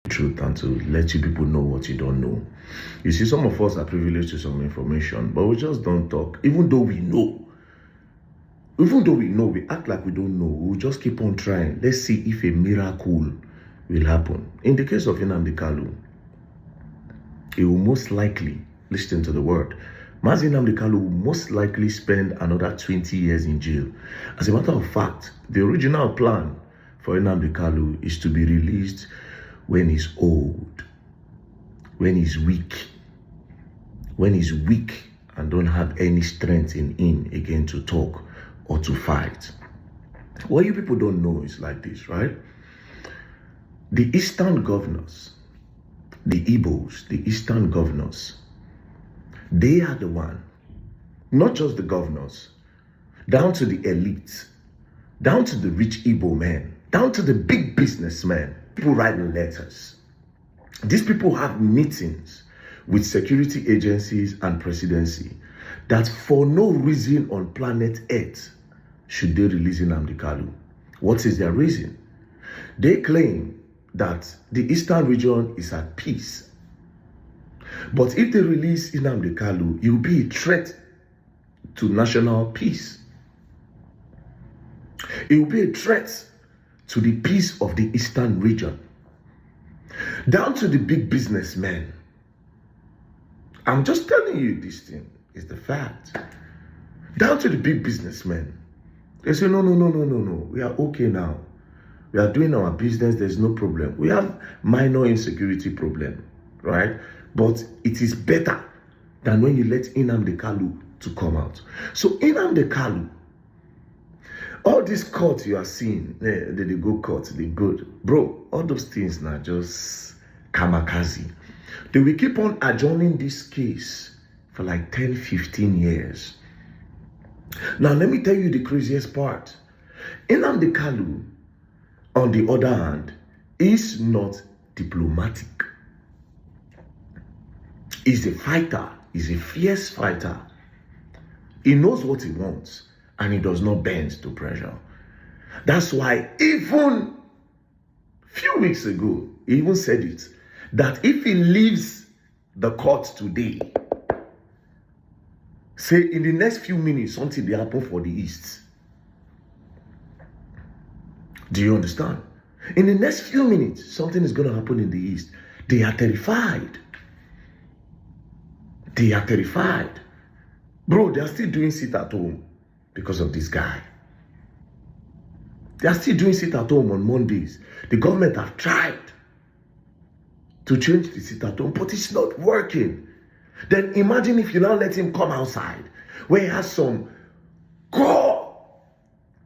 truth and to let you people know what you don't know. You see, some of us are privileged to some information, but we just don't talk. Even though we know, we act like we don't know. We'll just keep on trying. Let's see if a miracle will happen. In the case of Nnamdi Kanu, he will most likely, listen to the word, Mazi Nnamdi Kanu will most likely spend another 20 years in jail. As a matter of fact, the original plan for Nnamdi Kanu is to be released when he's old, when he's weak and don't have any strength in him again to talk or to fight. What you people don't know is like this, right? The Eastern governors, the Igbos, the Eastern governors, they are the one, not just the governors, down to the elites, down to the rich Igbo men, down to the big businessmen. People write letters. These people have meetings with security agencies and presidency that for no reason on planet Earth should they release Nnamdi Kanu. What is their reason? They claim that the Eastern region is at peace. But if they release Nnamdi Kanu, it will be a threat to national peace. It will be a threat to the peace of the Eastern region. Down to the big businessmen. I'm just telling you this thing is the fact. Down to the big businessmen. They say, no. We are okay now. We are doing our business. There's no problem. We have minor insecurity problem, right? But it is better than when you let Nnamdi Kanu to come out. So Nnamdi Kanu, all these courts you are seeing, they go court, they good. Bro, all those things now just kamikaze. They will keep on adjourning this case for like 10, 15 years. Now, let me tell you the craziest part. Nnamdi Kanu, on the other hand, is not diplomatic. He's a fighter. He's a fierce fighter. He knows what he wants, and he does not bend to pressure. That's why even a few weeks ago, he even said it, that if he leaves the court today, say in the next few minutes, something will happen for the East. Do you understand? In the next few minutes, something is going to happen in the East. They are terrified. They are terrified. Bro, they are still doing sit at home because of this guy. They are still doing sit at home on Mondays. The government have tried to change the sit at home, but it's not working. Then imagine if you now let him come outside, where he has some core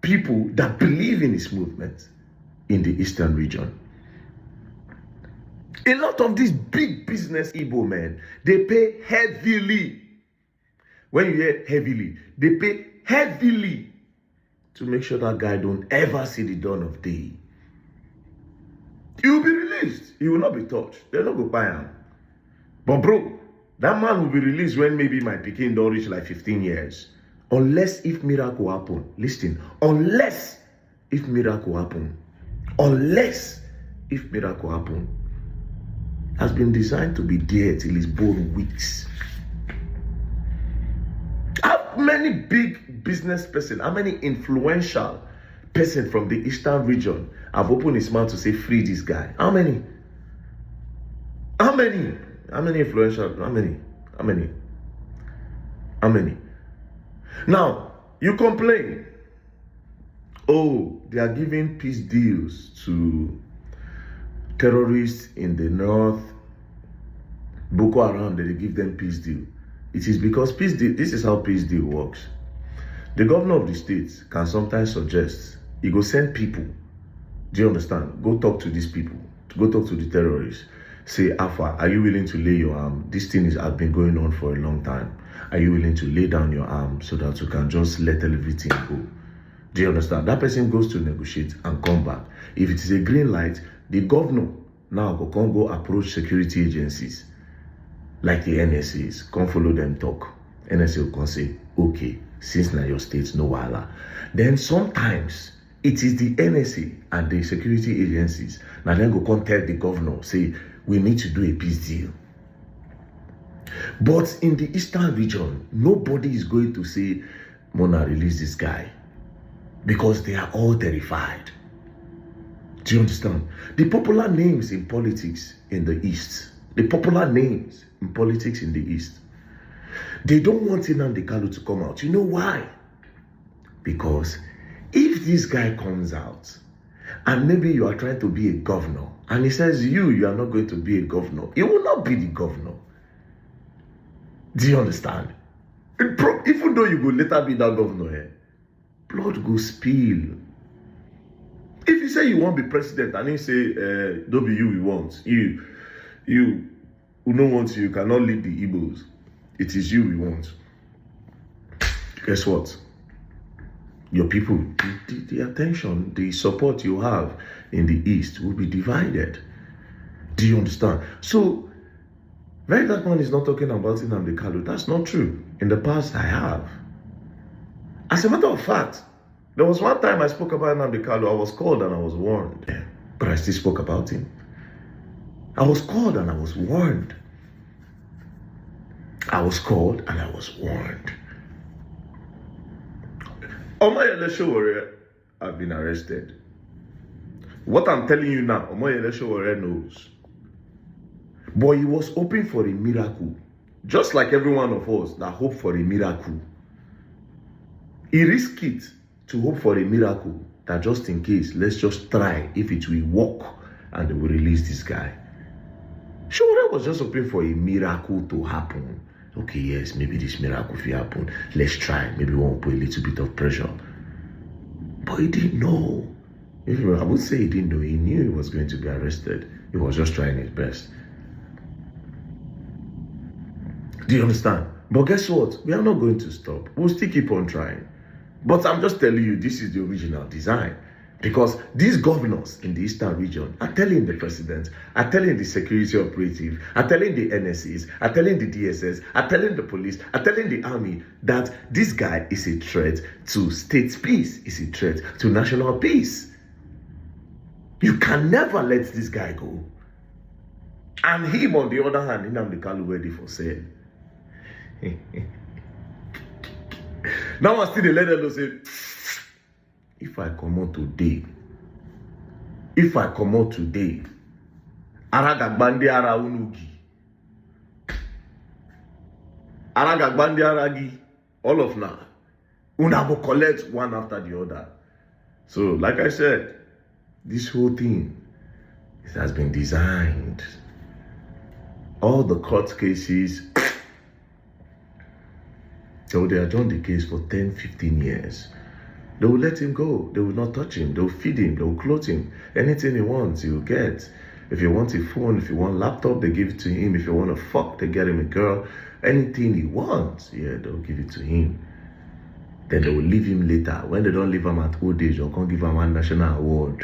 people that believe in his movement in the Eastern region. A lot of these big business Igbo men, they pay heavily. When you hear heavily, they pay heavily to make sure that guy don't ever see the dawn of day. He will be released. He will not be touched. They'll not go buy him. But bro, that man will be released when maybe my pikin don't reach like 15 years. Unless if miracle happen. Listen, unless if miracle happen. Unless if miracle happen. Has been designed to be there till his bone weeks. How many big business person, how many influential person from the Eastern region have opened his mouth to say free this guy? How many? How many? How many influential? How many? How many? How many? Now, you complain. Oh, they are giving peace deals to terrorists in the north. Boko Haram, they give them peace deal. It is because peace deal, this is how peace deal works. The governor of the state can sometimes suggest, he go send people. Do you understand? Go talk to these people. Go talk to the terrorists. Say, Alpha, are you willing to lay your arm? This thing has been going on for a long time. Are you willing to lay down your arm so that you can just let everything go? Do you understand? That person goes to negotiate and come back. If it is a green light, the governor now can go approach security agencies like the NSAs. Come follow them talk. NSA will say, okay, since now your state no wala. Then sometimes it is the NSA and the security agencies Now then go contact the governor, say, we need to do a peace deal. But in the eastern region, nobody is going to say, Mona, release this guy. Because they are all terrified. Do you understand? The popular names in politics in the East, the popular names in politics in the East, they don't want Nnamdi Kanu to come out. You know why? Because if this guy comes out, and maybe you are trying to be a governor, and he says you are not going to be a governor, you will not be the governor. Do you understand? Even though you will later be that governor, blood go spill. If you say you want to be president and he say, don't be you we want, you who don't want you cannot lead the Igbos, it is you we want. Guess what? Your people, the attention, the support you have in the East will be divided. Do you understand? So, Very Dark Man is not talking about Nnamdi Kanu. That's not true. In the past, I have. As a matter of fact, there was one time I spoke about Nnamdi Kanu. I was called and I was warned. But I still spoke about him. I was called and I was warned. I was called and I was warned. Omoyele Sowore have been arrested. What I'm telling you now, Omoyele Sowore knows. But he was hoping for a miracle. Just like every one of us that hope for a miracle. He risked it to hope for a miracle that just in case, let's just try if it will work and they will release this guy. Sowore was just hoping for a miracle to happen. Okay, yes, maybe this miracle will happen. Let's try. Maybe we won't put a little bit of pressure. But he didn't know. I would say he didn't know. He knew he was going to be arrested. He was just trying his best. Do you understand? But guess what? We are not going to stop. We'll still keep on trying. But I'm just telling you, this is the original design. Because these governors in the Eastern region are telling the president, are telling the security operative, are telling the NSAs, are telling the DSS, are telling the police, are telling the army that this guy is a threat to state peace, is a threat to national peace. You can never let this guy go. And him, on the other hand, Nnamdi Kanu ready for sale. Now I still the letter say, if I come out today, Aragagbandi ara unugi. Aragagbandi aragi, all of now. Una go collect one after the other. So, like I said, this whole thing, it has been designed. All the court cases, so they adjourned the case for 10, 15 years. They will let him go. They will not touch him. They will feed him. They will clothe him. Anything he wants, he will get. If he wants a phone, if he wants a laptop, they give it to him. If he wants to fuck, they get him a girl. Anything he wants, yeah, they'll give it to him. Then they will leave him later. When they don't leave him at old age, they'll come give him one national award.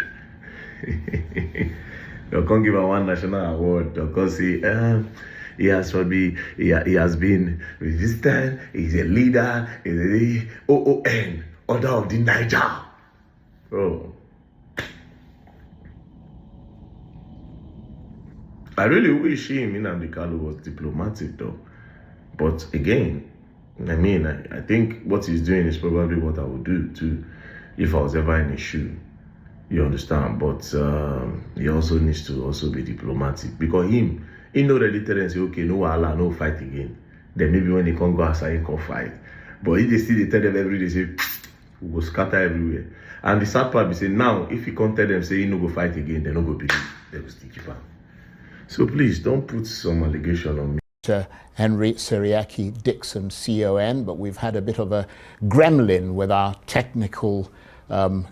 They'll come give him one national award. They'll come say, he has been resistant, he's a leader, he's a OON, Order of the Niger. Bro. I really wish him, Nnamdi Kanu, was diplomatic though. But again, I think what he's doing is probably what I would do too, if I was ever in his shoe. You understand? But he also needs to also be diplomatic. Because he know ready tell them say, okay, no Allah, no fight again. Then maybe when they can't go outside, he can fight. But if they still they tell them every day, say, we go scatter everywhere. And the sad part is say, now, if you can't tell them, say, he no go fight again, they no go believe. They will still keep on. So please, don't put some allegation on me. Henry Siriaki Dixon, CON, but we've had a bit of a gremlin with our technical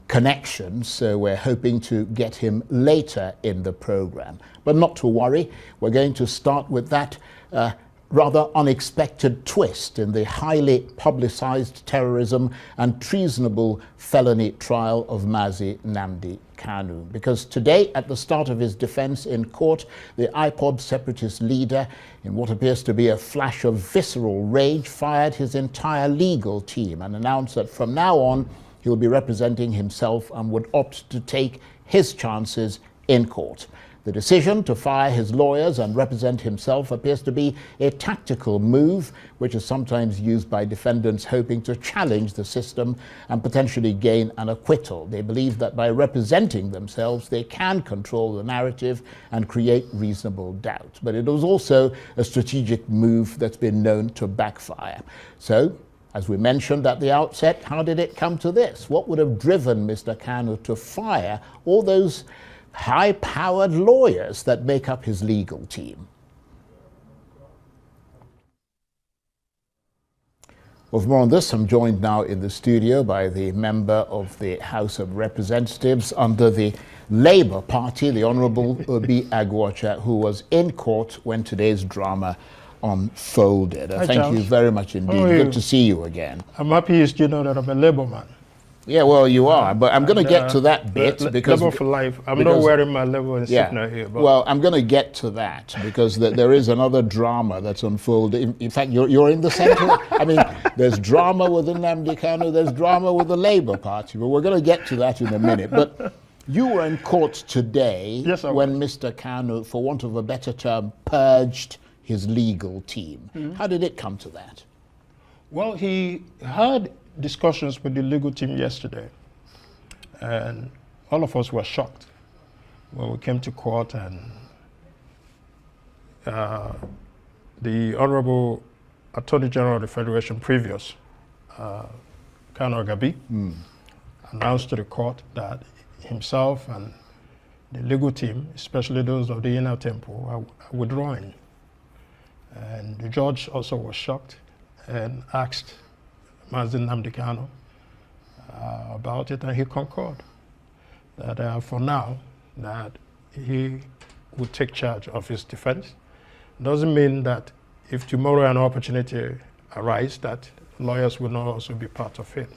connections, so we're hoping to get him later in the program. But not to worry, we're going to start with that rather unexpected twist in the highly publicized terrorism and treasonable felony trial of Mazi Nnamdi Kanu. Because today, at the start of his defense in court, the IPOB separatist leader, in what appears to be a flash of visceral rage, fired his entire legal team and announced that from now on, he'll be representing himself and would opt to take his chances in court. The decision to fire his lawyers and represent himself appears to be a tactical move, which is sometimes used by defendants hoping to challenge the system and potentially gain an acquittal. They believe that by representing themselves, they can control the narrative and create reasonable doubt. But it was also a strategic move that's been known to backfire. So, as we mentioned at the outset, how did it come to this? What would have driven Mr. Kanu to fire all those high-powered lawyers that make up his legal team? Well, for more on this, I'm joined now in the studio by the member of the House of Representatives under the Labour Party, the Honourable Obi Agwocha, who was in court when today's drama unfolded. Thank you very much indeed. Good to see you again. I'm happy you know that I'm a Labour man. Yeah, well, you are, but I'm going to get to that bit because Labour for life. I'm not wearing my Labour insignia here. But well, I'm going to get to that because there is another drama that's unfolding. In fact, you're in the centre. I mean, there's drama with the Nnamdi Kanu, there's drama with the Labour Party, but we're going to get to that in a minute. But you were in court today when Mr. Kanu, for want of a better term, purged his legal team. How did it come to that? Well, he had discussions with the legal team yesterday, and all of us were shocked when we came to court and the Honorable Attorney General of the Federation previous, Kanu Agabi, announced to the court that himself and the legal team, especially those of the Inner Temple, are withdrawing. And the judge also was shocked and asked Nnamdi Kanu about it, and he concurred that for now that he would take charge of his defense. Doesn't mean that if tomorrow an opportunity arises that lawyers will not also be part of it.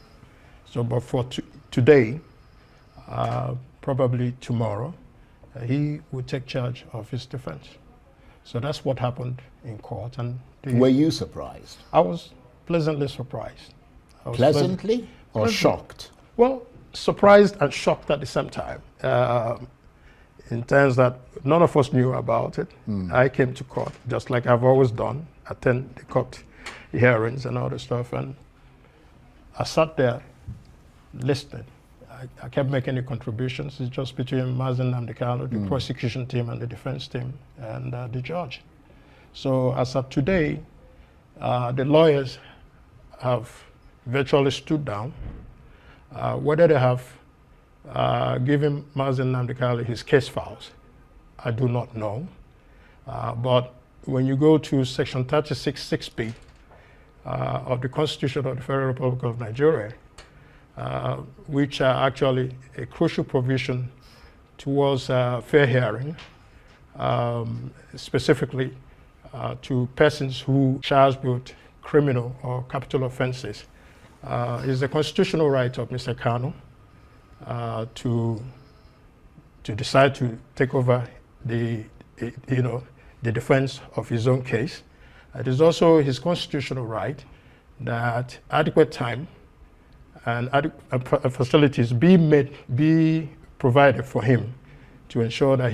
So, but for today, probably tomorrow, he would take charge of his defense. So that's what happened in court. And were you surprised? I was pleasantly surprised. Pleasantly or shocked? Well, surprised and shocked at the same time, in terms that none of us knew about it. I came to court, just like I've always done, attend the court hearings and all the stuff, and I sat there listening. I kept making the contributions. It's just between Nnamdi Kanu, the prosecution team and the defense team, and the judge. So as of today, the lawyers have virtually stood down. Whether they have given Nnamdi Kanu his case files, I do not know. But when you go to section 36(6)(b) of the Constitution of the Federal Republic of Nigeria, which are actually a crucial provision towards fair hearing, specifically to persons who charged with criminal or capital offenses, is the constitutional right of Mr. Kanu to decide to take over the defense of his own case. It is also his constitutional right that adequate time and facilities be provided for him to ensure that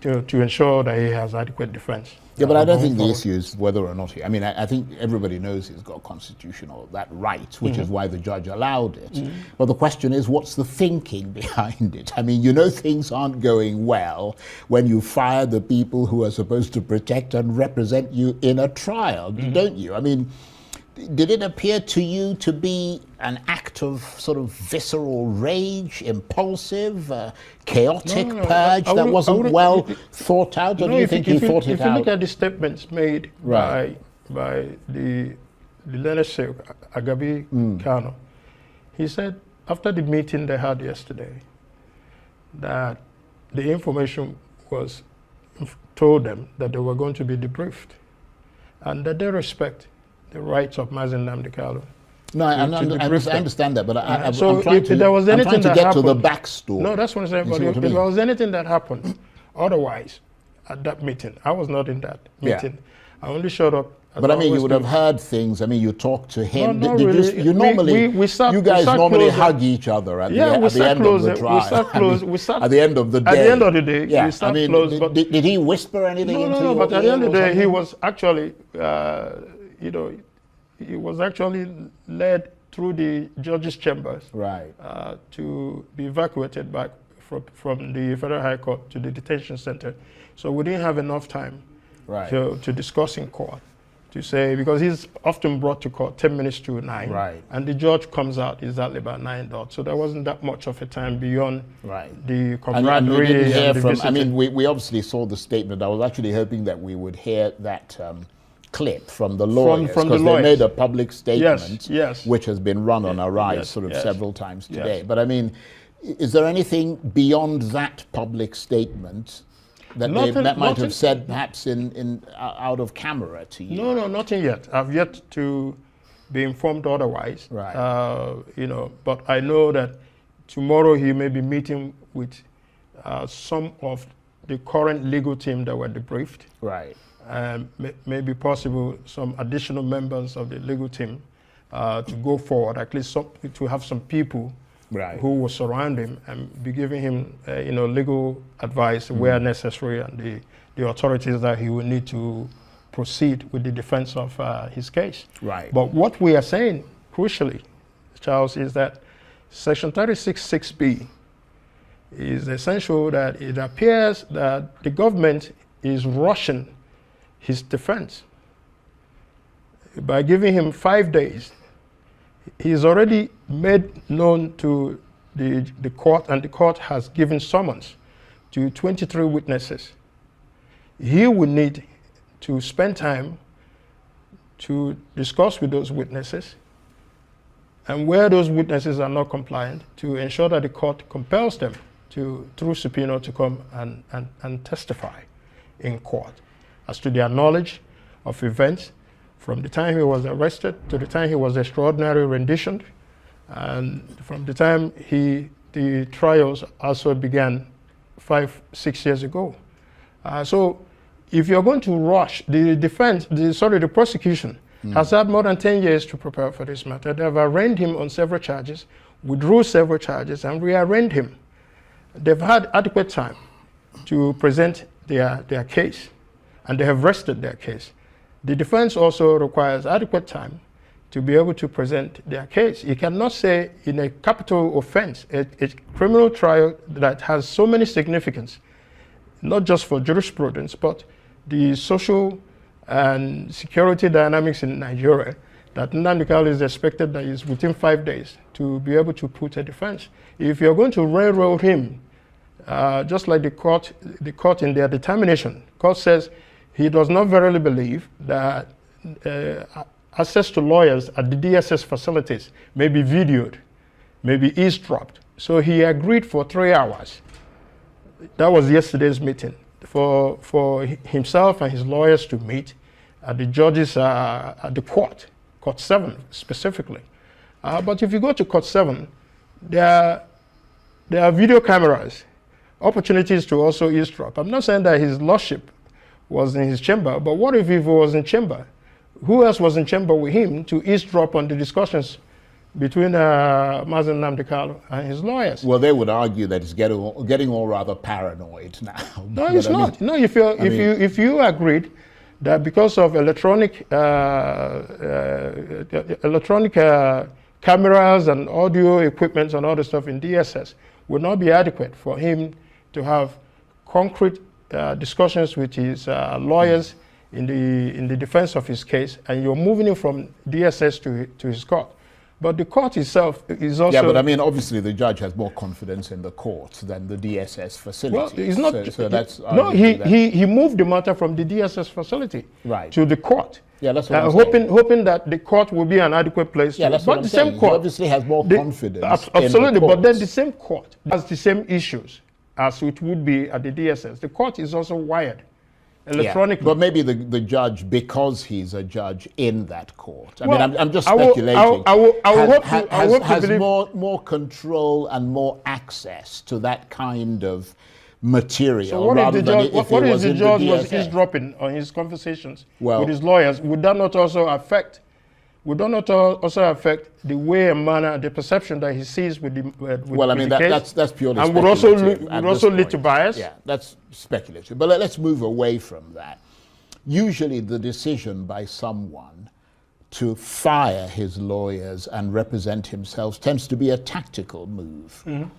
to ensure that he has adequate defense. Yeah, but I don't think the issue is whether or not I mean, I think everybody knows he's got constitutional that right, which is why the judge allowed it. But the question is, what's the thinking behind it? I mean, you know things aren't going well when you fire the people who are supposed to protect and represent you in a trial, don't you? I mean, did it appear to you to be an act of sort of visceral rage, impulsive, chaotic purge that wasn't well thought out? Or do you think he thought it out? If you look at the statements made by the leadership, Agabi Kanu, he said after the meeting they had yesterday that the information was told them that they were going to be debriefed and that they respect the rights of Nnamdi Kanu. No, I understand that, but I'm so trying to get to the backstory. No, that's what I'm saying. But if there was anything that happened otherwise at that meeting, I was not in that meeting. I only showed up But I mean, you would have heard things. I mean, you talked to him. You normally, you guys normally hug each other at the end of the trial. At the end of the day. At the end of the day, yeah. we sat close. But did he whisper anything into No, your but at the end of the day, something? he was actually, he was actually led through the judge's chambers, right, to be evacuated back from the Federal High Court to the detention center. So we didn't have enough time, right, to discuss in court, to say, because he's often brought to court 10 minutes to 9, right, and the judge comes out exactly about 9 dot. So there wasn't that much of a time beyond, right, the camaraderie. And we didn't hear and from, I mean, we obviously saw the statement. I was actually hoping that we would hear that clip from the lawyers, because they made a public statement, yes, which has been run on our rise several times today. But I mean, is there anything beyond that public statement that that might have said perhaps in out of camera to you? No, nothing yet. I've yet to be informed otherwise. Right. But I know that tomorrow he may be meeting with some of the current legal team that were debriefed. Right. May be possible some additional members of the legal team to go forward, at least to have some people, right, who will surround him and be giving him legal advice where necessary, and the authorities that he will need to proceed with the defense of his case. Right. But what we are saying, crucially, Charles, is that Section 36(6)(b) is essential, that it appears that the government is rushing his defense by giving him 5 days. He's already made known to the court, and the court has given summons to 23 witnesses. He will need to spend time to discuss with those witnesses, and where those witnesses are not compliant, to ensure that the court compels them through subpoena to come and testify in court as to their knowledge of events from the time he was arrested to the time he was extraordinarily renditioned, and from the time the trials also began 5-6 years ago. So if you're going to rush, the prosecution has had more than 10 years to prepare for this matter. They have arraigned him on several charges, withdrew several charges, and rearraigned him. They've had adequate time to present their case, and they have rested their case. The defense also requires adequate time to be able to present their case. You cannot say in a capital offense, a criminal trial that has so many significance, not just for jurisprudence, but the social and security dynamics in Nigeria, that Nnamdi is expected that is within 5 days to be able to put a defense. If you're going to railroad him, just like the court in their determination, court says he does not verily believe that access to lawyers at the DSS facilities may be videoed, may be eavesdropped. So he agreed for 3 hours. That was yesterday's meeting, for himself and his lawyers to meet at the judges at the court 7 specifically. But if you go to court 7, there are video cameras, opportunities to also eavesdrop. I'm not saying that his lordship was in his chamber, but what if he was in chamber? Who else was in chamber with him to eavesdrop on the discussions between Mazen Nnamdi and his lawyers? Well, they would argue that he's getting all rather paranoid now. No, it's not. No, if you agreed that because of electronic cameras and audio equipment and all the stuff in DSS would not be adequate for him to have concrete discussions with his lawyers in the defense of his case, and you're moving him from DSS to his court. But the court itself is also... Yeah, but I mean, obviously the judge has more confidence in the court than the DSS facility. Well, it's not... So that's... No, he moved the matter from the DSS facility to the court. Yeah, that's what I'm saying. Hoping that the court will be an adequate place. Yeah, that's what I'm saying. He obviously has more confidence absolutely, in the but then the same court has the same issues as it would be at the DSS. The court is also wired electronically. Yeah, but maybe the judge, because he's a judge in that court. I mean, I'm just speculating. Has more control and more access to that kind of material. So what if rather the than judge, if what it if was the in judge the was DSS. eavesdropping on his conversations Well- with his lawyers? Would that not also affect? Would that not also affect the way and manner, the perception that he sees with the Well, I mean, the case? that's purely and speculative. would also lead to bias. Yeah, that's speculative. But let's move away from that. Usually the decision by someone to fire his lawyers and represent himself tends to be a tactical move. Mm-hmm.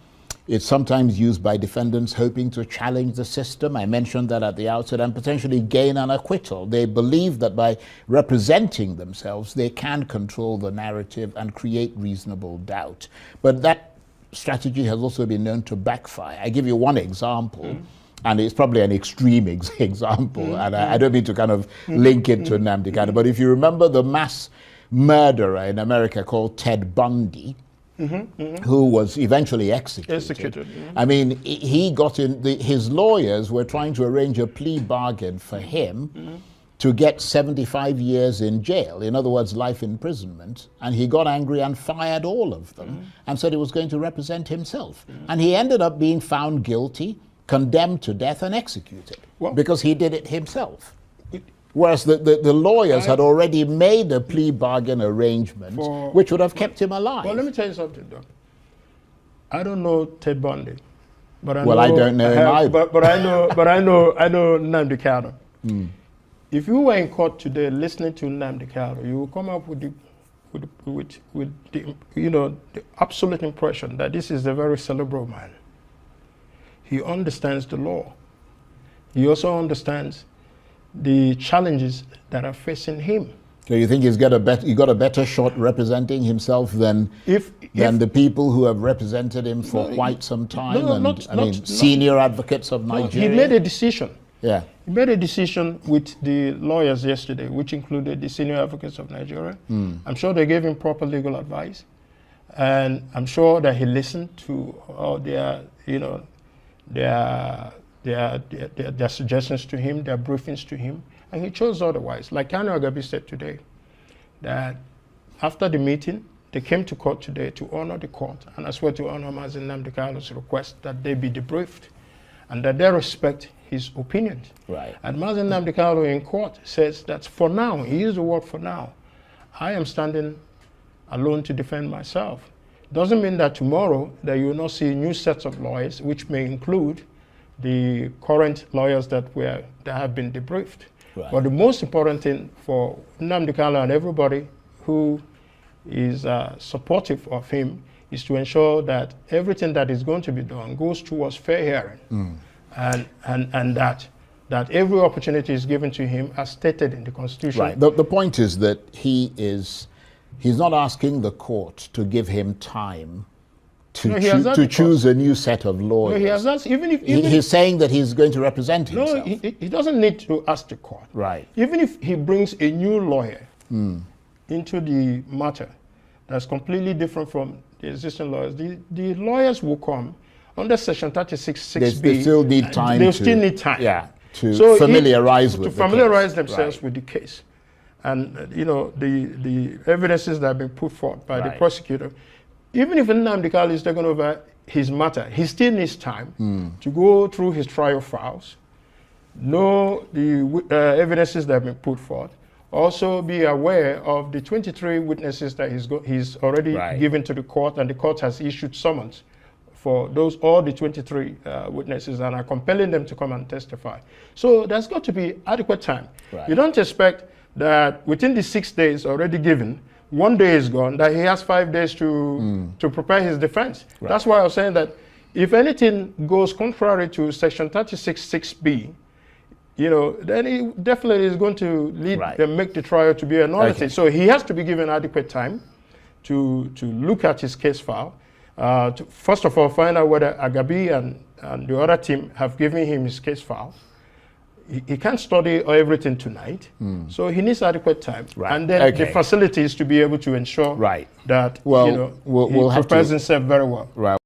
It's sometimes used by defendants hoping to challenge the system. I mentioned that at the outset, and potentially gain an acquittal. They believe that by representing themselves, they can control the narrative and create reasonable doubt. But that strategy has also been known to backfire. I give you one example, and it's probably an extreme example, and I don't mean to kind of link it to Nnamdi Kanu, but if you remember the mass murderer in America called Ted Bundy, who was eventually executed. I mean, he got in, his lawyers were trying to arrange a plea bargain for him to get 75 years in jail, in other words, life imprisonment, and he got angry and fired all of them and said he was going to represent himself. And he ended up being found guilty, condemned to death, and executed because he did it himself. Whereas the lawyers had already made a plea bargain arrangement which would have kept him alive. Well, let me tell you something, though. I don't know Ted Bundy, but I don't know him either. But I know Nnamdi Kanu. If you were in court today listening to Nnamdi Kanu, you will come up with the the absolute impression that this is a very cerebral man. He understands the law. He also understands the challenges that are facing him. So you think he got a better shot representing himself than the people who have represented him for quite some time? Senior advocates of Nigeria. He made a decision. Yeah. He made a decision with the lawyers yesterday, which included the senior advocates of Nigeria. I'm sure they gave him proper legal advice, and I'm sure that he listened to all their suggestions to him, their briefings to him, and he chose otherwise. Like Kanu Agabi said today, that after the meeting, they came to court today to honor the court, and as well to honor Mazi Nnamdi Kanu's request that they be debriefed and that they respect his opinions. Right. And Mazi Nnamdi Kanu in court says that for now, he used the word for now, I am standing alone to defend myself. Doesn't mean that tomorrow that you will not see new sets of lawyers, which may include the current lawyers that have been debriefed. Right. But the most important thing for Nnamdi Kanu and everybody who is supportive of him is to ensure that everything that is going to be done goes towards fair hearing, and that every opportunity is given to him as stated in the Constitution. Right. The point is that he's not asking the court to give him time to choose a new set of lawyers. No, he has not. He's saying that he's going to represent himself. No, he doesn't need to ask the court. Right. Even if he brings a new lawyer into the matter that's completely different from the existing lawyers, the lawyers will come under Section 36(6)(b). They still need time. They still need time. Yeah, to familiarize themselves with the case. And the evidences that have been put forth by the prosecutor, even if Nnamdi Kanu is taking over his matter, he still needs time to go through his trial files, know the evidences that have been put forth, also be aware of the 23 witnesses that he's already given to the court, and the court has issued summons for all the 23 witnesses, and are compelling them to come and testify. So there's got to be adequate time. Right. You don't expect that within the 6 days already given, 1 day is gone, that he has 5 days to prepare his defense. Right. That's why I was saying that if anything goes contrary to Section 36(6)(b), then he definitely is going to lead and make the trial to be a nullity. So he has to be given adequate time to look at his case file, to first of all find out whether Agabi and the other team have given him his case file. He can't study everything tonight, so he needs adequate time. Right. And then the facilities to be able to ensure that he prepares himself very well. Right.